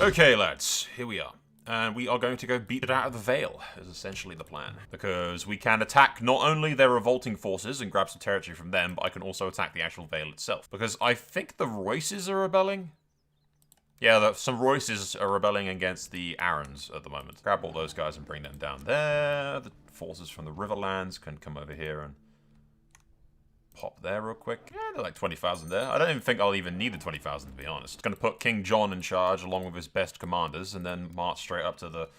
Okay, lads, here we are. And we are going to go beat it out of the Vale, is essentially the plan. Because we can attack not only their revolting forces and grab some territory from them, but I can also attack the actual Vale itself. Because I think the Royces are rebelling? Yeah, some Royces are rebelling against the Arryns at the moment. Grab all those guys and bring them down there. The forces from the Riverlands can come over here and pop there real quick. Yeah, they're like 20,000 there. I don't even think I'll even need the 20,000 to be honest. Gonna put King Jon in charge along with his best commanders and then march straight up to the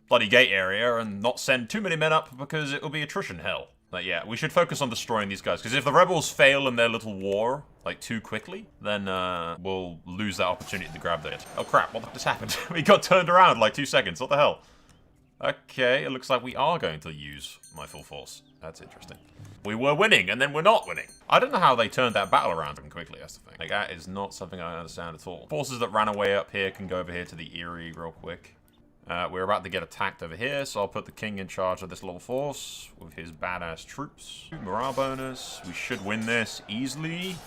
bloody gate area and not send too many men up because it will be attrition hell. But yeah, we should focus on destroying these guys because if the rebels fail in their little war like too quickly, then we'll lose that opportunity to grab it. Oh crap, what just happened? We got turned around in like 2 seconds. What the hell? Okay, it looks like we are going to use my full force. That's interesting. We were winning, and then we're not winning. I don't know how they turned that battle around them quickly, that's the thing. Like, that is not something I understand at all. Forces that ran away up here can go over here to the Eyrie real quick. We're about to get attacked over here, so I'll put the king in charge of this little force with his badass troops. Morale bonus. We should win this easily.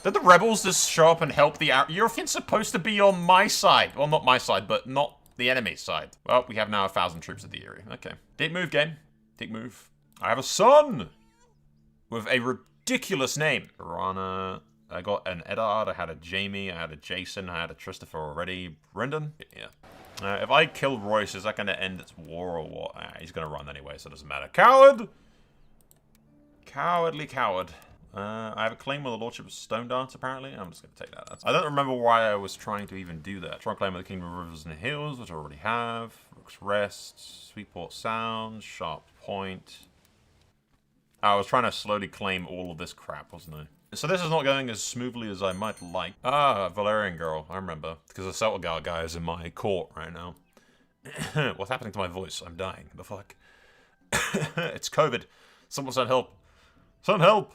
Did the rebels just show up and help the You're supposed to be on my side. Well, not my side, but not the enemy's side. Well, we have now 1,000 troops at the Eyrie. Okay. Dick move, game. Dick move. I have a son! With a ridiculous name. Rana. I got an Eddard, I had a Jamie, I had a Jason, I had a Christopher already. Brendan? Yeah. If I kill Royce, is that going to end its war or what? He's going to run anyway, so it doesn't matter. Coward! Cowardly coward. I have a claim with the Lordship of Stone Dance, apparently. I'm just going to take that. I don't remember why I was trying to even do that. Try and claim with the Kingdom of Rivers and Hills, which I already have. Rook's Rest, Sweetport Sound, Sharp Point. I was trying to slowly claim all of this crap, wasn't I? So this is not going as smoothly as I might like. Ah, Valerian girl, I remember. Because the Celtgar guy is in my court right now. What's happening to my voice? I'm dying. The fuck? It's COVID. Someone send help. Send help!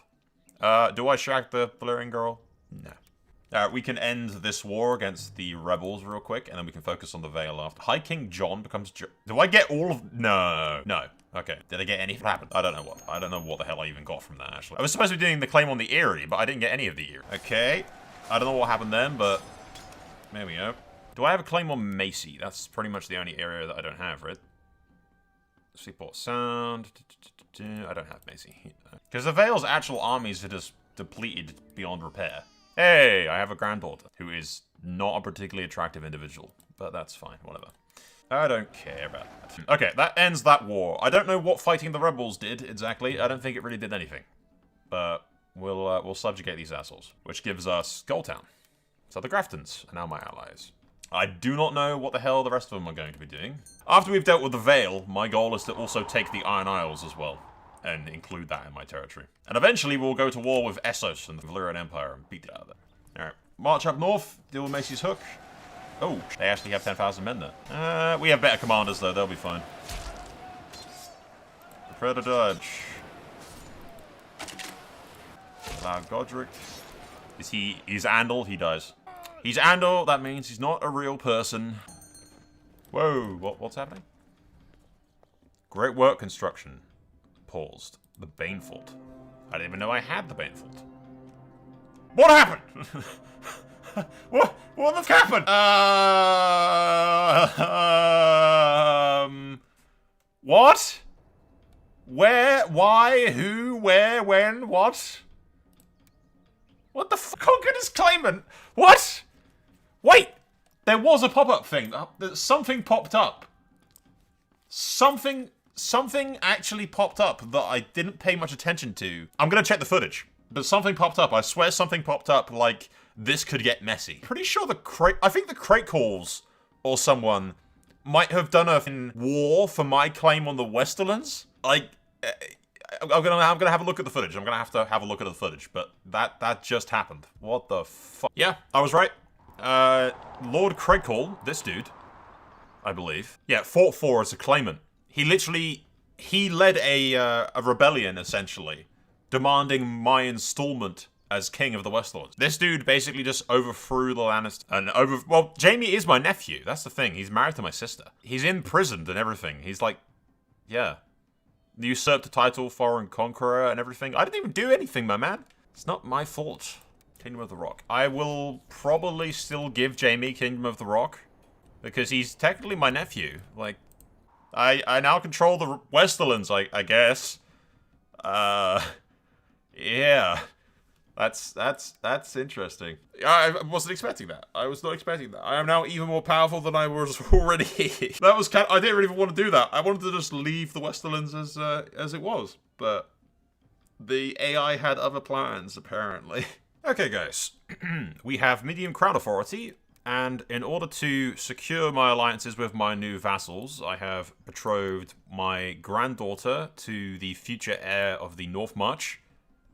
Do I shag the Valerian girl? No. We can end this war against the rebels real quick, and then we can focus on the Vale after. High King Jon becomes... Do I get all of... No. No. Okay. Did I get any? What happened? I don't know what. I don't know what the hell I even got from that, actually. I was supposed to be doing the claim on the Eyrie, but I didn't get any of the Eyrie. Okay. I don't know what happened then, but... There we go. Do I have a claim on Macy? That's pretty much the only area that I don't have, right? Seaport Sound. I don't have Macy. Because the Vale's actual armies are just depleted beyond repair. Hey, I have a granddaughter who is not a particularly attractive individual, but that's fine, whatever. I don't care about that. Okay, that ends that war. I don't know what fighting the rebels did exactly. I don't think it really did anything, but we'll subjugate these assholes, which gives us Goldtown. So the Graftons are now my allies. I do not know what the hell the rest of them are going to be doing. After we've dealt with the Vale, my goal is to also take the Iron Isles as well, and include that in my territory. And eventually we'll go to war with Essos and the Valyrian Empire and beat it out of them. Alright, march up north, deal with Macy's Hook. Oh, they actually have 10,000 men there. We have better commanders though, they'll be fine. Prepare to dodge. Allow Godric. He's Andal, he dies. He's Andal, that means he's not a real person. Whoa, what's happening? Great work construction. Paused. The Banefold. I didn't even know I had the Banefold. What happened? What the fuck happened? What? Where? Why? Who? Where? When? What? What the fuck? Conquered his claimant? What? Wait! There was a pop-up thing. Something popped up. Something actually popped up that I didn't pay much attention to. I'm gonna check the footage. But something popped up. I swear something popped up like this could get messy. Pretty sure I think the Crate Calls or someone might have done a war for my claim on the Westerlands. Like, I'm gonna have a look at the footage. I'm gonna have a look at the footage, but that just happened. What the fuck? Yeah, I was right. Lord Craigcall, this dude, I believe. Yeah, fought for as a claimant. He led a rebellion, essentially, demanding my installment as king of the Westlords. This dude basically just overthrew the Lannister and well, Jaime is my nephew. That's the thing. He's married to my sister. He's imprisoned and everything. He's like, yeah. Usurped the title, foreign conqueror and everything. I didn't even do anything, my man. It's not my fault. Kingdom of the Rock. I will probably still give Jaime Kingdom of the Rock, because he's technically my nephew. Like, I now control the Westerlands, I guess. Yeah. That's interesting. I wasn't expecting that. I was not expecting that. I am now even more powerful than I was already. That was I didn't even want to do that. I wanted to just leave the Westerlands as it was, but the AI had other plans, apparently. Okay, guys. We have medium crown authority, and in order to secure my alliances with my new vassals, I have betrothed my granddaughter to the future heir of the North March,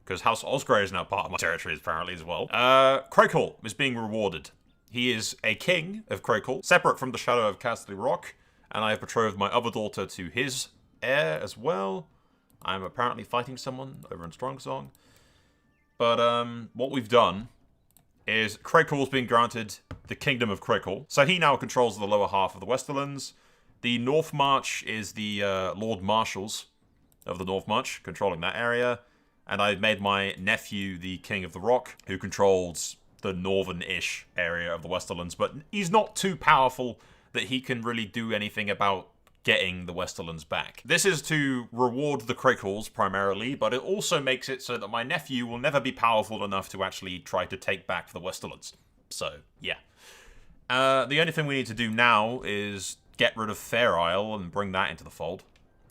because House Osgrey is now part of my territory, apparently, as well. Crakehall is being rewarded. He is a king of Crakehall, separate from the Shadow of Castle Rock, and I have betrothed my other daughter to his heir as well. I'm apparently fighting someone over in Strongsong. But what we've done is Crakehall's been granted the Kingdom of Crakehall. So he now controls the lower half of the Westerlands. The North March is the Lord Marshals of the North March, controlling that area. And I've made my nephew the King of the Rock, who controls the northern-ish area of the Westerlands. But he's not too powerful that he can really do anything about getting the Westerlands back. This is to reward the Crakehalls primarily, but it also makes it so that my nephew will never be powerful enough to actually try to take back the Westerlands. So, yeah. The only thing we need to do now is get rid of Fair Isle and bring that into the fold.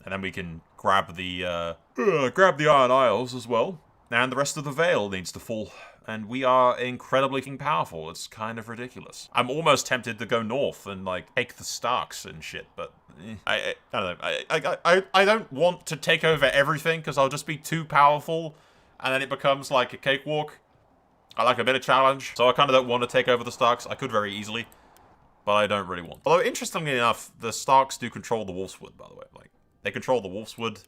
And then we can grab the Iron Isles as well. And the rest of the Vale needs to fall. And we are incredibly powerful. It's kind of ridiculous. I'm almost tempted to go north and, like, take the Starks and shit, but I don't know. I don't want to take over everything, because I'll just be too powerful, and then it becomes like a cakewalk. I like a bit of challenge, so I kind of don't want to take over the Starks. I could very easily, but I don't really want. Although, interestingly enough, the Starks do control the Wolfswood, by the way. Like, they control the Wolfswood.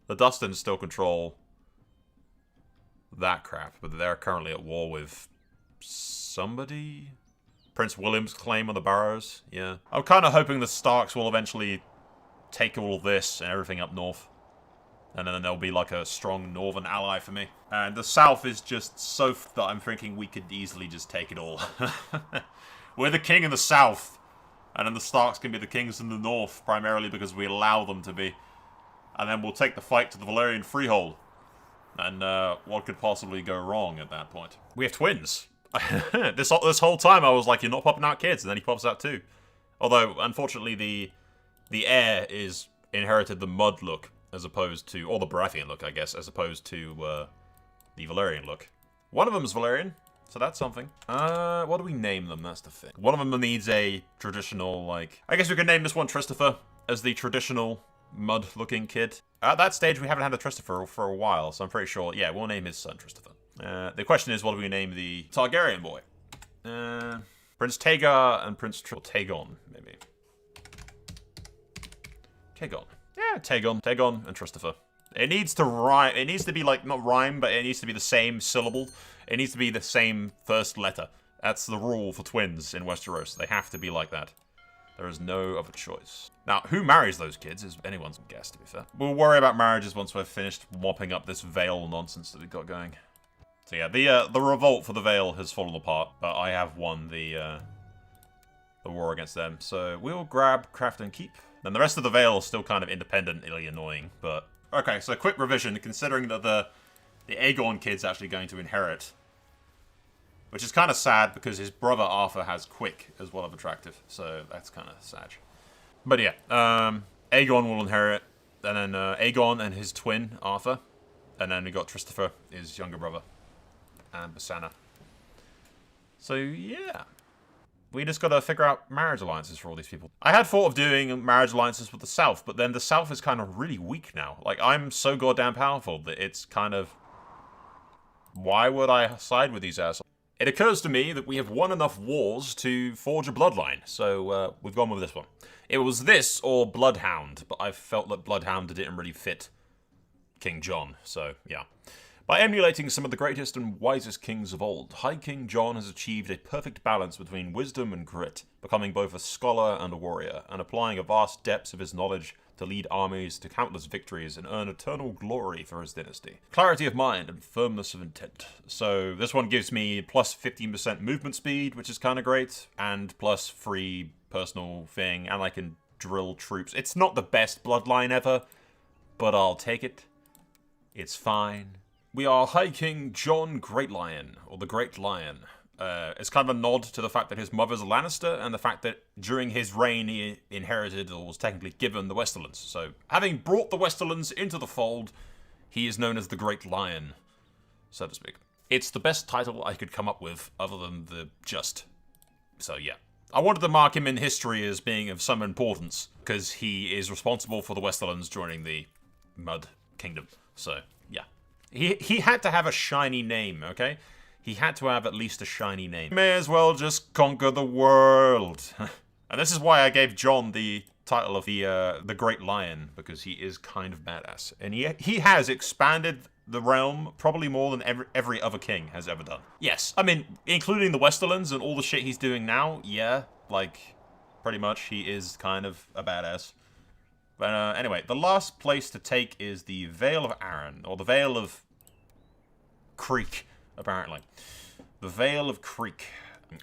The Dustins still control that crap, but they're currently at war with somebody. Prince William's claim on the Barrows, yeah. I'm kind of hoping the Starks will eventually take all of this and everything up north. And then there'll be like a strong northern ally for me. And the south is just so that I'm thinking we could easily just take it all. We're the king in the south. And then the Starks can be the kings in the north, primarily because we allow them to be. And then we'll take the fight to the Valyrian Freehold. And what could possibly go wrong at that point? We have twins. This whole time I was like, you're not popping out kids, and then he pops out too. Although, unfortunately, the heir is inherited the Mud look, as opposed to, or the Baratheon look, I guess, as opposed to the Valyrian look. One of them is Valyrian, so that's something. What do we name them? That's the thing. One of them needs a traditional, like, I guess we could name this one Christopher as the traditional mud-looking kid. At that stage, we haven't had a Christopher for a while, so I'm pretty sure, yeah, we'll name his son Christopher. The question is, what do we name the Targaryen boy? Prince Tagar and Prince Tagon, maybe. Tagon. Yeah, Tagon and Christopher. It needs to rhyme. It needs to be, like, not rhyme, but it needs to be the same syllable. It needs to be the same first letter. That's the rule for twins in Westeros. They have to be like that. There is no other choice. Now, who marries those kids is anyone's guess, to be fair. We'll worry about marriages once we've finished mopping up this Vale nonsense that we've got going. So yeah, the revolt for the Vale has fallen apart, but I have won the war against them. So we'll grab Craft and Keep. And the rest of the Vale is still kind of independently annoying, but... Okay, so quick revision, considering that the Aegon kid's actually going to inherit. Which is kind of sad, because his brother Arthur has Quick as well as Attractive, so that's kind of sad. But yeah, Aegon will inherit, and then Aegon and his twin, Arthur. And then we got Christopher, his younger brother. And Bassana. So, yeah. We just gotta figure out marriage alliances for all these people. I had thought of doing marriage alliances with the South, but then the South is kind of really weak now. Like, I'm so goddamn powerful that it's kind of... Why would I side with these assholes? It occurs to me that we have won enough wars to forge a bloodline, so we've gone with this one. It was this or Bloodhound, but I felt that Bloodhound didn't really fit King Jon, so yeah. By emulating some of the greatest and wisest kings of old, High King Jon has achieved a perfect balance between wisdom and grit, becoming both a scholar and a warrior, and applying a vast depths of his knowledge to lead armies to countless victories and earn eternal glory for his dynasty. Clarity of mind and firmness of intent. So this one gives me plus 15% movement speed, which is kind of great, and plus free personal thing, and I can drill troops. It's not the best bloodline ever, but I'll take it. It's fine. We are High King Jon Greatlion, or the Great Lion. It's kind of a nod to the fact that his mother's a Lannister, and the fact that during his reign he inherited, or was technically given, the Westerlands. So, having brought the Westerlands into the fold, he is known as the Great Lion, so to speak. It's the best title I could come up with, other than the Just. So, yeah. I wanted to mark him in history as being of some importance, because he is responsible for the Westerlands joining the Mud Kingdom. So, yeah. He had to have a shiny name, okay? He had to have at least a shiny name. May as well just conquer the world. And this is why I gave Jon the title of the Great Lion, because he is kind of badass. And he has expanded the realm probably more than every other king has ever done. Yes, I mean, including the Westerlands and all the shit he's doing now, yeah, like, pretty much he is kind of a badass. But anyway, the last place to take is the Vale of Arryn, or the Vale of Creek, apparently. The Vale of Creek.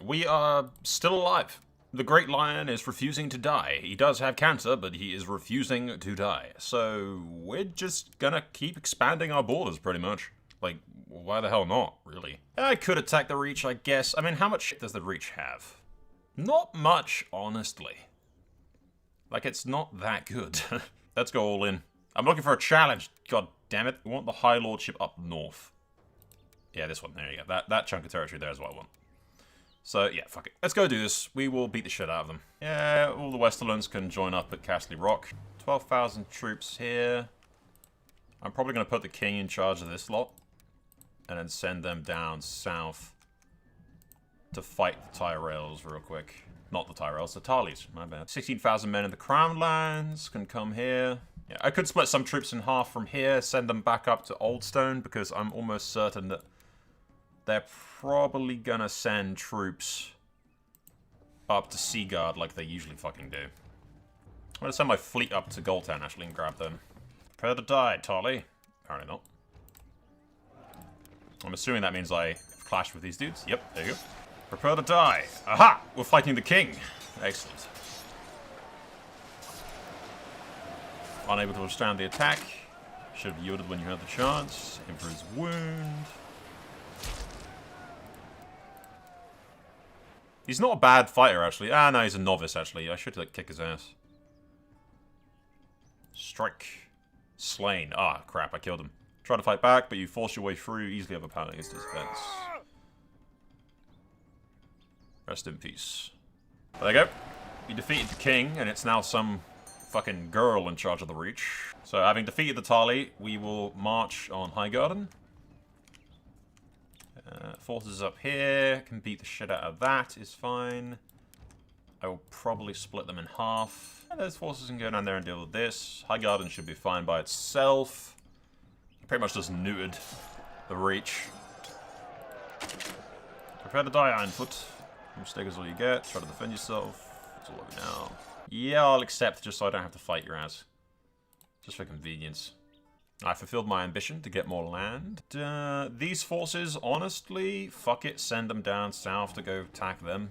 We are still alive. The Great Lion is refusing to die. He does have cancer, but he is refusing to die. So, we're just gonna keep expanding our borders, pretty much. Like, why the hell not, really? I could attack the Reach, I guess. I mean, how much shit does the Reach have? Not much, honestly. Like, it's not that good. Let's go all in. I'm looking for a challenge. God damn it. We want the High Lordship up north. Yeah, this one. There you go. That chunk of territory there is what I want. So, yeah, fuck it. Let's go do this. We will beat the shit out of them. Yeah, all the Westerlands can join up at Castle Rock. 12,000 troops here. I'm probably going to put the king in charge of this lot. And then send them down south to fight the Tyrells real quick. Not the Tyrells, the Tarleys. My bad. 16,000 men in the Crown Lands can come here. Yeah, I could split some troops in half from here, send them back up to Oldstone, because I'm almost certain that they're probably gonna send troops up to Seaguard like they usually fucking do. I'm gonna send my fleet up to Goldtown, actually, and grab them. Prepare to die, Tarley. Apparently not. I'm assuming that means I clashed with these dudes. Yep, there you go. Prepare to die. Aha! We're fighting the king. Excellent. Unable to withstand the attack. Should have yielded when you had the chance. Emperor's wound. He's not a bad fighter, actually. Ah, no, he's a novice, actually. I should, like, kick his ass. Strike. Slain. Ah, crap, I killed him. Try to fight back, but you force your way through, easily overpowered against his defense. Rest in peace. There you go. You defeated the king, and it's now some fucking girl in charge of the Reach. So, having defeated the Tarly, we will march on Highgarden. Forces up here, can beat the shit out of that, is fine. I will probably split them in half. And those forces can go down there and deal with this. Highgarden should be fine by itself. Pretty much just neutered the Reach. Prepare to die, Ironfoot. Mistake is all you get. Try to defend yourself. It's all over now. Yeah, I'll accept just so I don't have to fight your ass. Just for convenience. I fulfilled my ambition to get more land. These forces, honestly, fuck it. Send them down south to go attack them.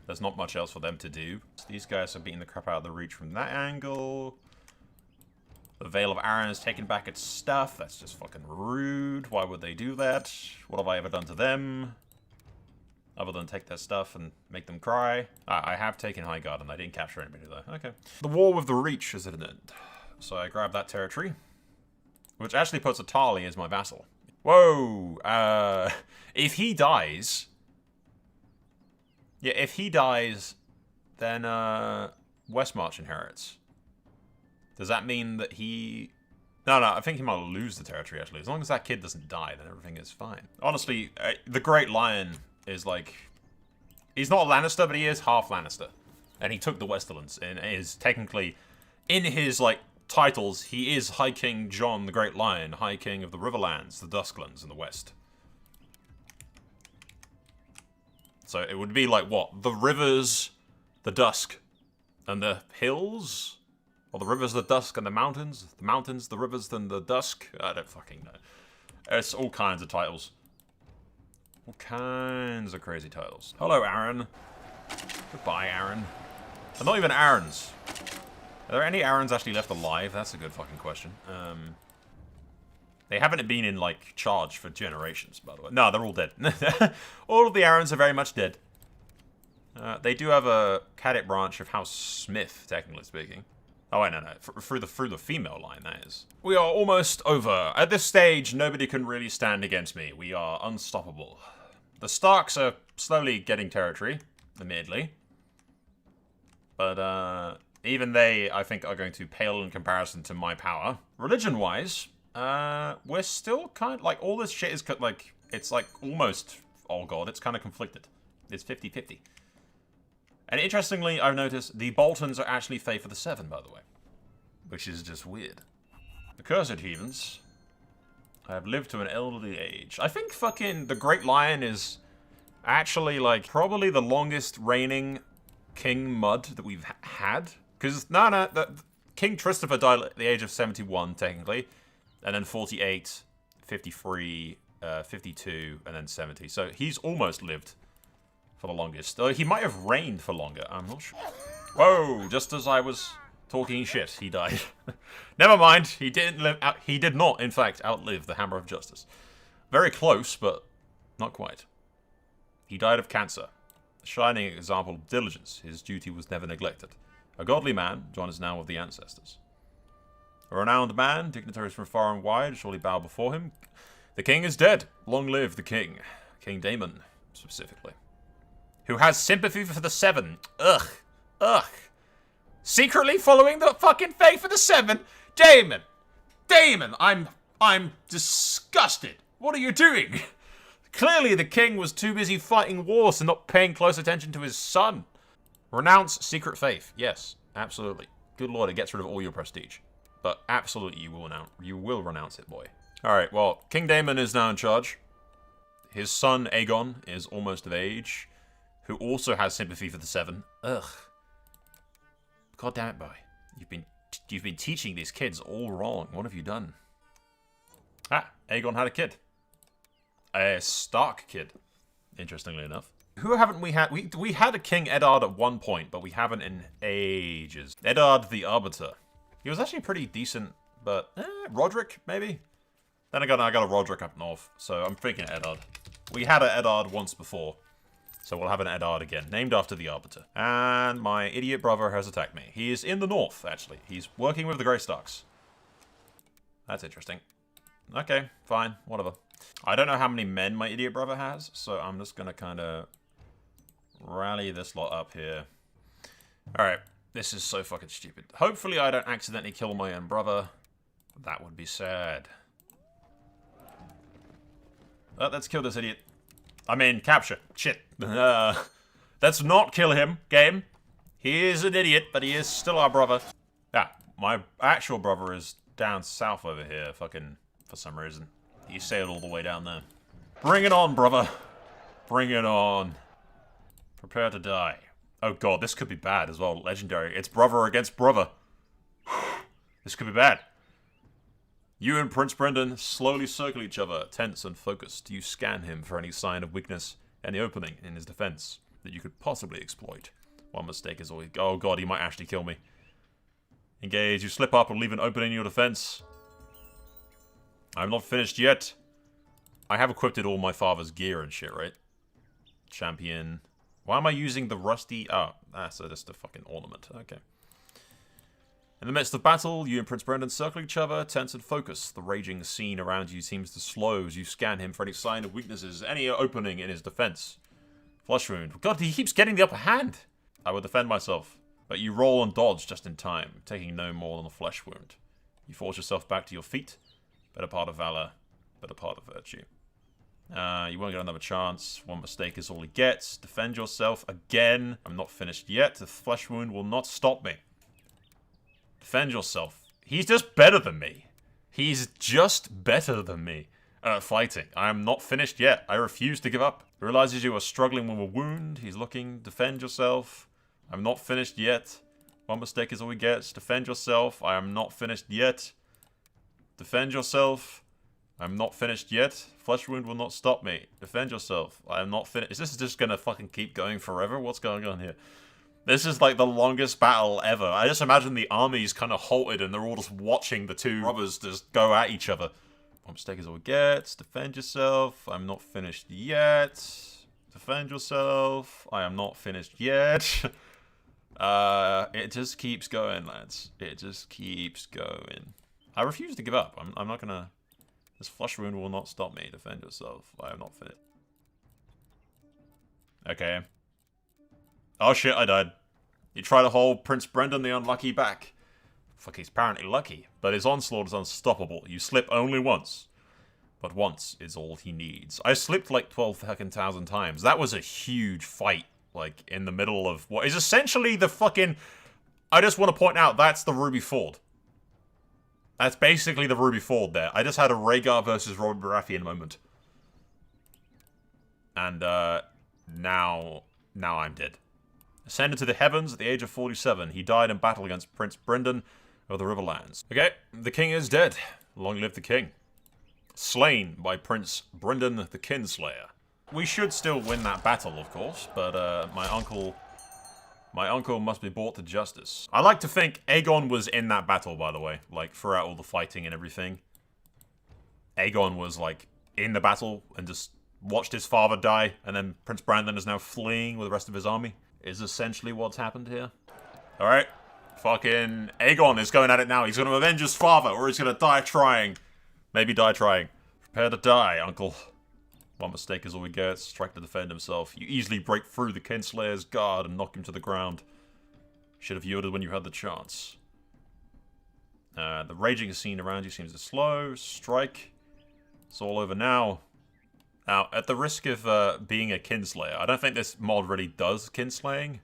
There's not much else for them to do. These guys are beating the crap out of the Reach from that angle. The Vale of Arryn has taken back its stuff. That's just fucking rude. Why would they do that? What have I ever done to them? Other than take their stuff and make them cry. I have taken Highgarden. I didn't capture anybody though. Okay. The war with the Reach is at an end. So I grab that territory. Which actually puts a Tarly as my vassal. Whoa! If he dies... Yeah, if he dies, then Westmarch inherits. Does that mean that he... No, I think he might lose the territory, actually. As long as that kid doesn't die, then everything is fine. Honestly, the Great Lion is like... He's not a Lannister, but he is half Lannister. And he took the Westerlands, and is technically... In his, like, titles, he is High King Jon the Great Lion, High King of the Riverlands, the Dusklands in the west. So it would be like, what? The rivers, the dusk, and the hills? Or the rivers, the dusk, and the mountains. The mountains, the rivers, then the dusk. I don't fucking know. It's all kinds of titles. All kinds of crazy titles. Hello, Aaron. Goodbye, Aaron. And not even Aarons. Are there any Aarons actually left alive? That's a good fucking question. They haven't been in, like, charge for generations, by the way. No, they're all dead. All of the Aarons are very much dead. They do have a cadet branch of House Smith, technically speaking. Oh, wait, no. Through the female line, that is. We are almost over. At this stage, nobody can really stand against me. We are unstoppable. The Starks are slowly getting territory, admittedly. But, even they, I think, are going to pale in comparison to my power. Religion-wise, we're still kind of, like, all this shit is, like, it's, like, almost, oh god, it's kind of conflicted. It's 50-50. And interestingly, I've noticed the Boltons are actually Fae for the 7, by the way. Which is just weird. The Cursed Heathens have lived to an elderly age. I think fucking the Greatlion is actually, like, probably the longest reigning King Mud that we've had. Because, King Christopher died at the age of 71, technically. And then 48, 53, 52, and then 70. So he's almost lived for the longest. He might have reigned for longer, I'm not sure. Whoa, just as I was talking shit, he died. Never mind, he didn't live out. He did not, in fact, outlive the Hammer of Justice. Very close, but not quite. He died of cancer. A shining example of diligence. His duty was never neglected. A godly man, Jon is now of the ancestors. A renowned man, dignitaries from far and wide surely bow before him. The king is dead. Long live the king. King Daemon, specifically. Who has sympathy for the 7. Ugh. Ugh. Secretly following the fucking Fae for the 7? Daemon! Daemon! I'm disgusted. What are you doing? Clearly the king was too busy fighting wars and not paying close attention to his son. Renounce secret faith. Yes, absolutely. Good lord, it gets rid of all your prestige. But absolutely you will renounce it, boy. Alright, well, King Daemon is now in charge. His son, Aegon, is almost of age. Who also has sympathy for the 7. Ugh. God damn it, boy. You've been teaching these kids all wrong. What have you done? Ah, Aegon had a kid. A Stark kid. Interestingly enough. Who haven't we had? We had a King Eddard at one point, but we haven't in ages. Eddard the Arbiter. He was actually pretty decent, but Roderick maybe. Then I got a Roderick up north, so I'm thinking Eddard. We had an Eddard once before. So we'll have an Eddard again, named after the Arbiter. And my idiot brother has attacked me. He is in the north, actually. He's working with the Grey Starks. That's interesting. Okay, fine, whatever. I don't know how many men my idiot brother has, so I'm just gonna kind of rally this lot up here. Alright, this is so fucking stupid. Hopefully I don't accidentally kill my own brother. That would be sad. Let's kill this idiot. I mean, capture. Shit. Let's not kill him, game. He is an idiot, but he is still our brother. Yeah, my actual brother is down south over here, fucking, for some reason. He sailed all the way down there. Bring it on, brother. Bring it on. Prepare to die. Oh god, this could be bad as well. Legendary. It's brother against brother. This could be bad. You and Prince Brendan slowly circle each other, tense and focused. You scan him for any sign of weakness, any opening in his defense that you could possibly exploit. One mistake is all he... Oh god, he might actually kill me. Engage. You slip up and leave an opening in your defense. I'm not finished yet. I have equipped all my father's gear and shit, right? Champion. Why am I using the rusty... Oh, that's just a fucking ornament. Okay. In the midst of battle, you and Prince Brendan circle each other, tense and focused. The raging scene around you seems to slow as you scan him for any sign of weaknesses, any opening in his defense. Flush wound. God, he keeps getting the upper hand. I will defend myself, but you roll and dodge just in time, taking no more than a flesh wound. You force yourself back to your feet. Better part of valor, better part of virtue. You won't get another chance. One mistake is all he gets. Defend yourself again. I'm not finished yet. The flesh wound will not stop me. Defend yourself. He's just better than me. He's just better than me at fighting. I am not finished yet. I refuse to give up. He realizes you are struggling with a wound. He's looking. Defend yourself. I'm not finished yet. One mistake is all he gets. Defend yourself. I am not finished yet. Defend yourself. I'm not finished yet. Flesh wound will not stop me. Defend yourself. I am not finished. Is this just gonna fucking keep going forever? What's going on here? This is like the longest battle ever. I just imagine the armies kind of halted and they're all just watching the two robbers just go at each other. One mistake is all it gets. Defend yourself. I'm not finished yet. Defend yourself. I am not finished yet. It just keeps going, lads. It just keeps going. I refuse to give up. I'm not gonna... This flesh wound will not stop me. Defend yourself. I am not finished. Okay. Oh shit, I died. You try to hold Prince Brendan the Unlucky back. Fuck, he's apparently lucky. But his onslaught is unstoppable. You slip only once. But once is all he needs. I slipped like 12,000 times. That was a huge fight. Like, in the middle of what is essentially the fucking... I just want to point out, that's the Ruby Ford. That's basically the Ruby Ford there. I just had a Rhaegar versus Robert Baratheon moment. And, now I'm dead. Ascended to the heavens at the age of 47. He died in battle against Prince Brendan of the Riverlands. Okay, the king is dead. Long live the king. Slain by Prince Brendan the Kinslayer. We should still win that battle, of course, but, my uncle must be brought to justice. I like to think Aegon was in that battle, by the way. Like, throughout all the fighting and everything. Aegon was, like, in the battle and just watched his father die. And then Prince Brandon is now fleeing with the rest of his army. Is essentially what's happened here. Alright. Fucking Aegon is going at it now. He's going to avenge his father, or he's going to die trying. Maybe die trying. Prepare to die, uncle. One mistake is all he gets. Strike to defend himself. You easily break through the Kinslayer's guard and knock him to the ground. Should have yielded when you had the chance. The raging scene around you seems to slow. Strike. It's all over now. Now, at the risk of being a Kinslayer, I don't think this mod really does kinslaying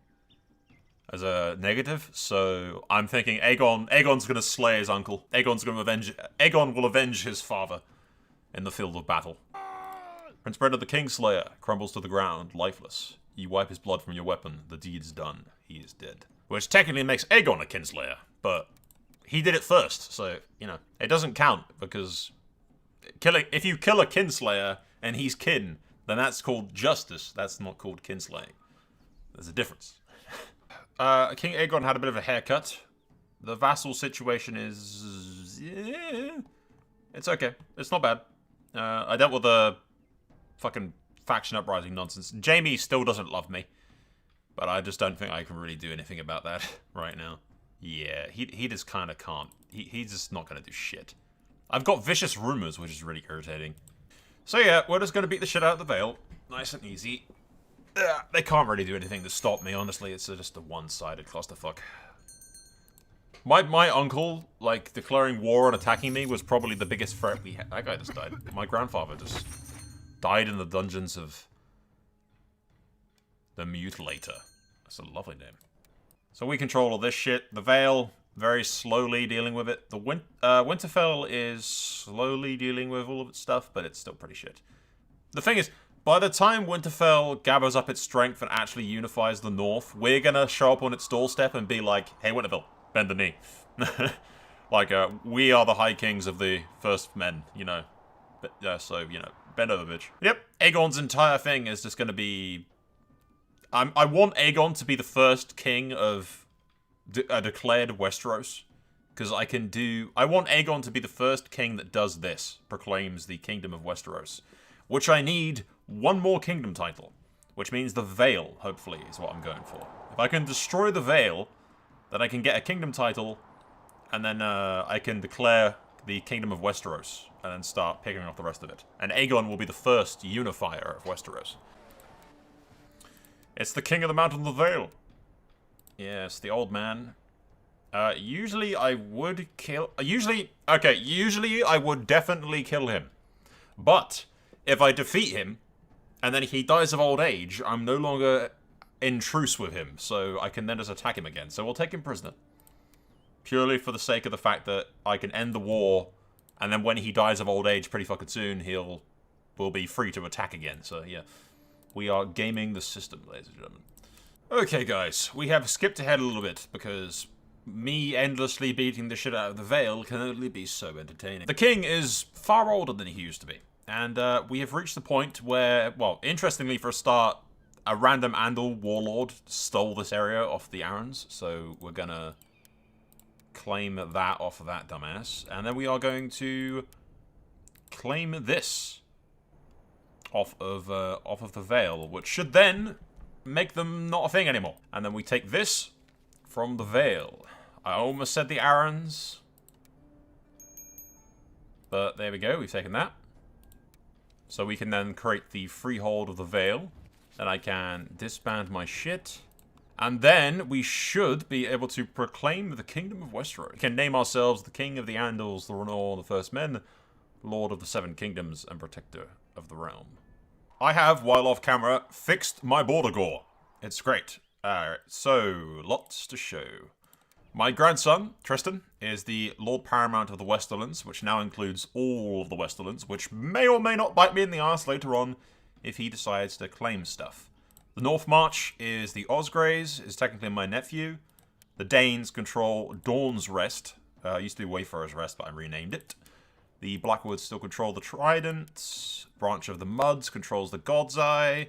as a negative, so I'm thinking Aegon's gonna slay his uncle. Aegon will avenge his father in the field of battle. Prince Brendan the Kingslayer crumbles to the ground, lifeless. You wipe his blood from your weapon. The deed's done. He is dead. Which technically makes Aegon a Kinslayer, but he did it first, so, you know, it doesn't count, because if you kill a Kinslayer and he's kin, then that's called justice. That's not called kinslaying. There's a difference. King Aegon had a bit of a haircut. The vassal situation is... yeah, it's okay. It's not bad. I dealt with a fucking faction uprising nonsense. Jaime still doesn't love me. But I just don't think I can really do anything about that right now. Yeah, he just kind of can't. He's just not going to do shit. I've got vicious rumors, which is really irritating. So yeah, we're just going to beat the shit out of the Vale. Nice and easy. They can't really do anything to stop me, honestly. It's just a one-sided clusterfuck. My uncle, like, declaring war and attacking me was probably the biggest threat we had. That guy just died. My grandfather just died in the dungeons of the Mutilator. That's a lovely name. So we control all this shit. The Vale, very slowly dealing with it. The Winterfell is slowly dealing with all of its stuff, but it's still pretty shit. The thing is, by the time Winterfell gathers up its strength and actually unifies the North, we're gonna show up on its doorstep and be like, hey Winterfell, bend the knee. Like, we are the High Kings of the First Men, you know. So, you know, bend over, bitch. Yep, Aegon's entire thing is just gonna be... I want Aegon to be the first king of a declared Westeros. Because I want Aegon to be the first king that does this. Proclaims the Kingdom of Westeros. Which I need one more kingdom title. Which means the Vale, hopefully, is what I'm going for. If I can destroy the Vale, then I can get a kingdom title. And then I can declare the Kingdom of Westeros. And then start picking up the rest of it. And Aegon will be the first unifier of Westeros. It's the King of the Mountain of the Vale. Yes, the old man. Usually I would kill... Usually I would definitely kill him. But, if I defeat him, and then he dies of old age, I'm no longer in truce with him, so I can then just attack him again. So we'll take him prisoner. Purely for the sake of the fact that I can end the war, and then when he dies of old age pretty fucking soon, will be free to attack again, so yeah. We are gaming the system, ladies and gentlemen. Okay, guys, we have skipped ahead a little bit, because me endlessly beating the shit out of the Vale can only be so entertaining. The king is far older than he used to be. And we have reached the point where, well, interestingly for a start, a random Andal warlord stole this area off the Arryns. So we're gonna claim that off of that dumbass. And then we are going to claim this off of the Vale, which should then make them not a thing anymore. And then we take this from the Vale. I almost said the Arryns, but there we go, we've taken that. So we can then create the freehold of the Vale. Then I can disband my shit. And then we should be able to proclaim the Kingdom of Westeros. We can name ourselves the King of the Andals, the R'hllor, the First Men, Lord of the Seven Kingdoms, and Protector of the Realm. I have, while off camera, fixed my border gore. It's great. Alright, so, lots to show. My grandson, Tristan, is the Lord Paramount of the Westerlands, which now includes all of the Westerlands, which may or may not bite me in the ass later on if he decides to claim stuff. The North March is the Osgreys, is technically my nephew. The Danes control Dawn's Rest. Used to be Wayfarer's Rest, but I renamed it. The Blackwoods still control the Trident. Branch of the Muds controls the God's Eye.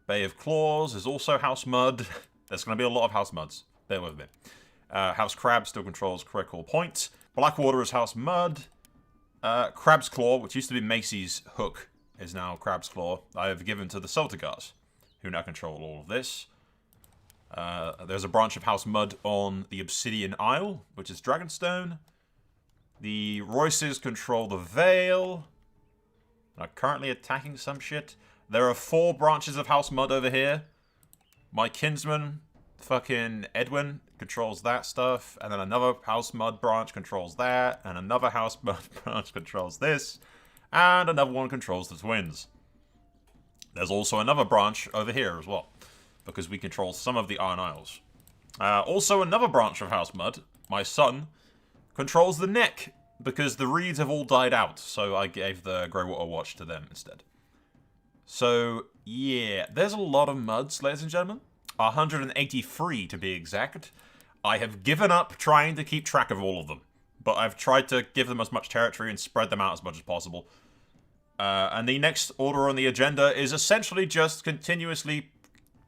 Bay of Claws is also House Mud. There's going to be a lot of House Muds. Bear with me. House Crab still controls Critical Point. Blackwater is House Mud. Crab's Claw, which used to be Macy's Hook, is now Crab's Claw. I have given to the Celtigars, who now control all of this. There's a branch of House Mud on the Obsidian Isle, which is Dragonstone. The Royces control the Vale. Are currently attacking some shit. There are 4 branches of House Mud over here. My kinsman, fucking Edwin, controls that stuff. And then another House Mud branch controls that. And another House Mud branch controls this. And another one controls the twins. There's also another branch over here as well, because we control some of the Iron Isles. Also another branch of House Mud, my son, controls the Neck, because the reeds have all died out, so I gave the Greywater Watch to them instead. So, yeah, there's a lot of Muds, ladies and gentlemen. 183 to be exact. I have given up trying to keep track of all of them, but I've tried to give them as much territory and spread them out as much as possible. And the next order on the agenda is essentially just continuously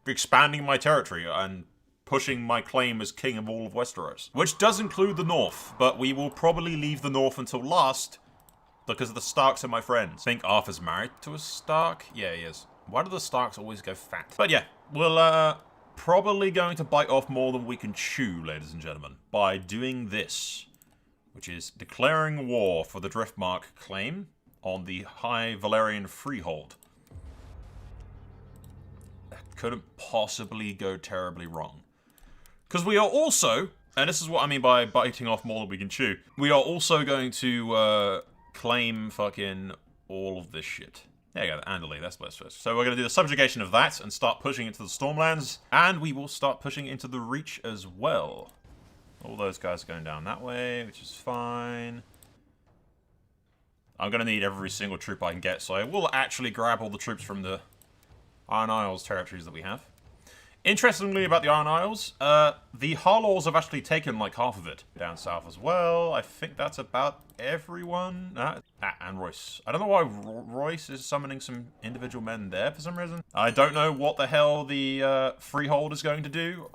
expanding my territory and pushing my claim as king of all of Westeros. Which does include the North, but we will probably leave the North until last because the Starks are my friends. I think Arthur's married to a Stark? Yeah, he is. Why do the Starks always go fat? But yeah, we'll probably going to bite off more than we can chew, ladies and gentlemen, by doing this, which is declaring war for the Driftmark claim on the High Valyrian Freehold. That couldn't possibly go terribly wrong. Because we are also, and this is what I mean by biting off more than we can chew, we are also going to claim fucking all of this shit. There you go, Andal, that's best first. So we're going to do the subjugation of that and start pushing into the Stormlands, and we will start pushing into the Reach as well. All those guys are going down that way, which is fine. I'm going to need every single troop I can get, so I will actually grab all the troops from the Iron Isles territories that we have. Interestingly about the Iron Isles, the Harlaws have actually taken like half of it. Down south as well. I think that's about everyone. And Royce. I don't know why Royce is summoning some individual men there for some reason. I don't know what the hell the Freehold is going to do.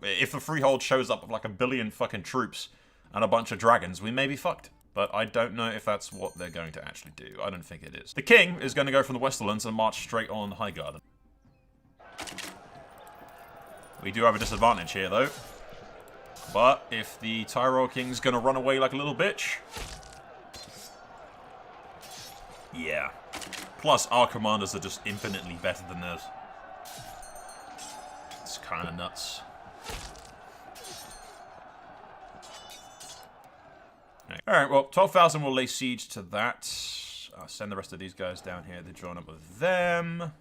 If the Freehold shows up with like 1 billion fucking troops and a bunch of dragons, we may be fucked. But I don't know if that's what they're going to actually do. I don't think it is. The king is going to go from the Westerlands and march straight on Highgarden. We do have a disadvantage here, though. But if the Tyrell King's going to run away like a little bitch... yeah. Plus, our commanders are just infinitely better than theirs. It's kind of nuts. Alright, well, 12,000 will lay siege to that. I'll send the rest of these guys down here to join up with them.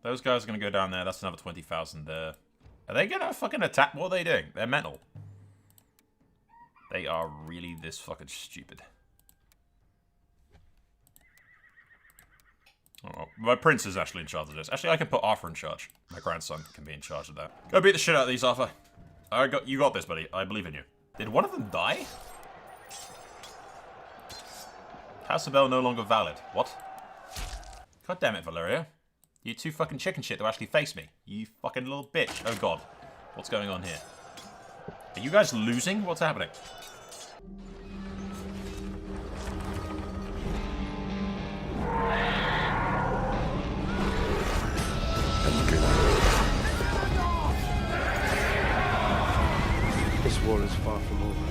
Those guys are going to go down there. That's another 20,000 there. Are they going to fucking attack? What are they doing? They're mental. They are really this fucking stupid. Oh, well. My prince is actually in charge of this. Actually, I can put Arthur in charge. My grandson can be in charge of that. Go beat the shit out of these, Arthur. You got this, buddy. I believe in you. Did one of them die? House of Bell no longer valid. What? God damn it, Valeria. You two fucking chicken shit to actually face me. You fucking little bitch. Oh god. What's going on here? Are you guys losing? What's happening? This war is far from over.